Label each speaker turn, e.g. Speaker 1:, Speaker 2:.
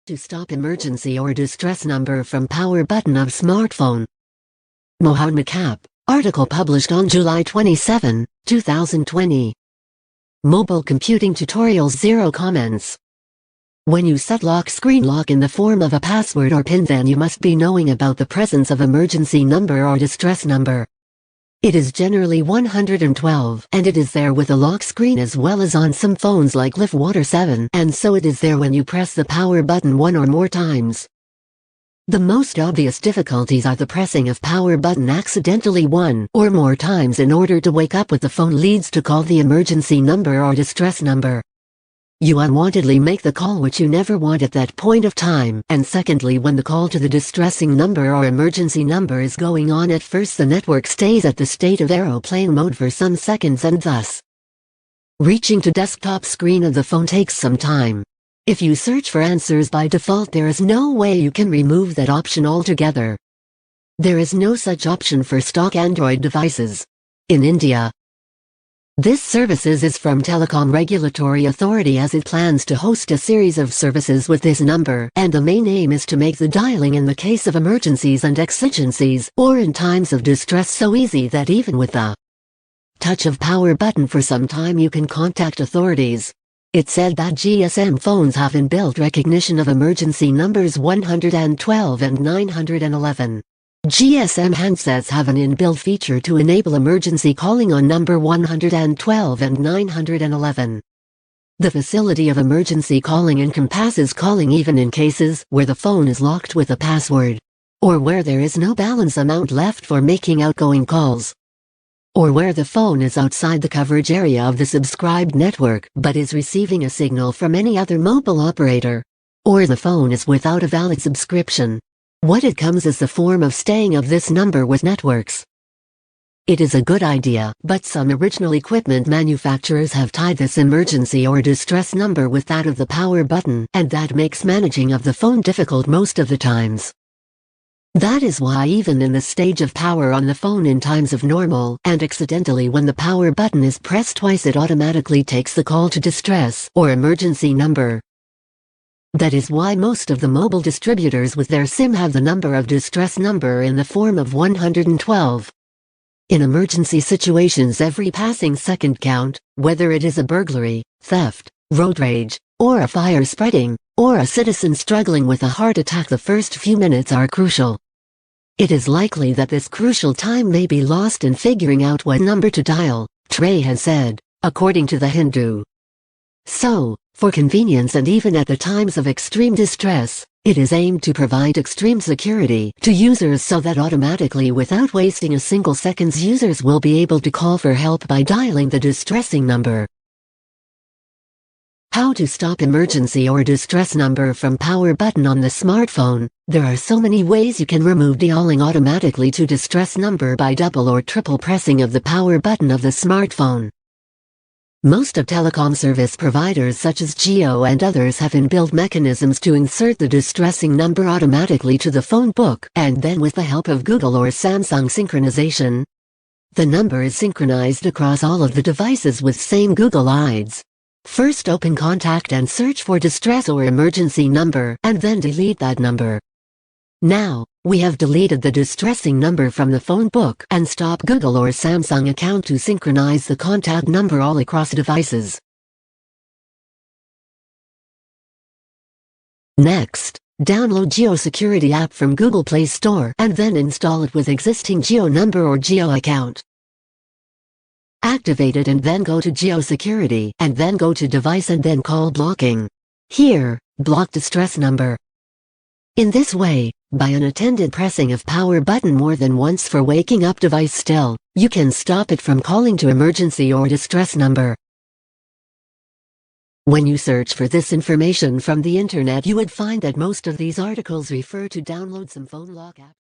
Speaker 1: To stop emergency or distress number from power button of smartphone. Mohammed Cap. Article published on July 27, 2020. Mobile computing tutorials. 0 comments. When you set lock screen lock in the form of a password or PIN, then you must be knowing about the presence of emergency number or distress number. It is generally 112, and it is there with a lock screen as well as on some phones like Liftwater 7, and so it is there when you press the power button one or more times. The most obvious difficulties are the pressing of power button accidentally one or more times in order to wake up with the phone leads to call the emergency number or distress number. You unwantedly make the call which you never want at that point of time, and secondly, when the call to the distressing number or emergency number is going on, at first the network stays at the state of aeroplane mode for some seconds, and thus reaching to desktop screen of the phone takes some time. If you search for answers by default, there is no way you can remove that option altogether. There is no such option for stock Android devices. In India, this services is from Telecom Regulatory Authority, as it plans to host a series of services with this number, and the main aim is to make the dialing in the case of emergencies and exigencies, or in times of distress, so easy that even with the touch of power button for some time you can contact authorities. It said that GSM phones have inbuilt recognition of emergency numbers 112 and 911. GSM handsets have an inbuilt feature to enable emergency calling on number 112 and 911. The facility of emergency calling encompasses calling even in cases where the phone is locked with a password, or where there is no balance amount left for making outgoing calls, or where the phone is outside the coverage area of the subscribed network but is receiving a signal from any other mobile operator, or the phone is without a valid subscription. What it comes is the form of staying of this number with networks. It is a good idea, but some original equipment manufacturers have tied this emergency or distress number with that of the power button, and that makes managing of the phone difficult most of the times. That is why even in the stage of power on the phone in times of normal and accidentally when the power button is pressed twice, it automatically takes the call to distress or emergency number. That is why most of the mobile distributors with their SIM have the number of distress number in the form of 112. In emergency situations, every passing second count, whether it is a burglary, theft, road rage, or a fire spreading, or a citizen struggling with a heart attack, the first few minutes are crucial. It is likely that this crucial time may be lost in figuring out what number to dial, Trey has said, according to The Hindu. So, for convenience and even at the times of extreme distress, it is aimed to provide extreme security to users so that automatically, without wasting a single second, users will be able to call for help by dialing the distressing number. How to stop emergency or distress number from power button on the smartphone. There are so many ways you can remove dialing automatically to distress number by double or triple pressing of the power button of the smartphone. Most of telecom service providers such as Jio and others have inbuilt mechanisms to insert the distressing number automatically to the phone book, and then with the help of Google or Samsung synchronization, the number is synchronized across all of the devices with same Google IDs. First open contact and search for distress or emergency number, and then delete that number. Now, we have deleted the distressing number from the phone book and stop Google or Samsung account to synchronize the contact number all across devices. Next, download Jio Security app from Google Play Store and then install it with existing Jio number or Jio account. Activate it and then go to Jio Security and then go to Device and then call blocking. Here, block distress number. In this way, by unattended pressing of power button more than once for waking up device still, you can stop it from calling to emergency or distress number. When you search for this information from the internet, you would find that most of these articles refer to download some phone lock app.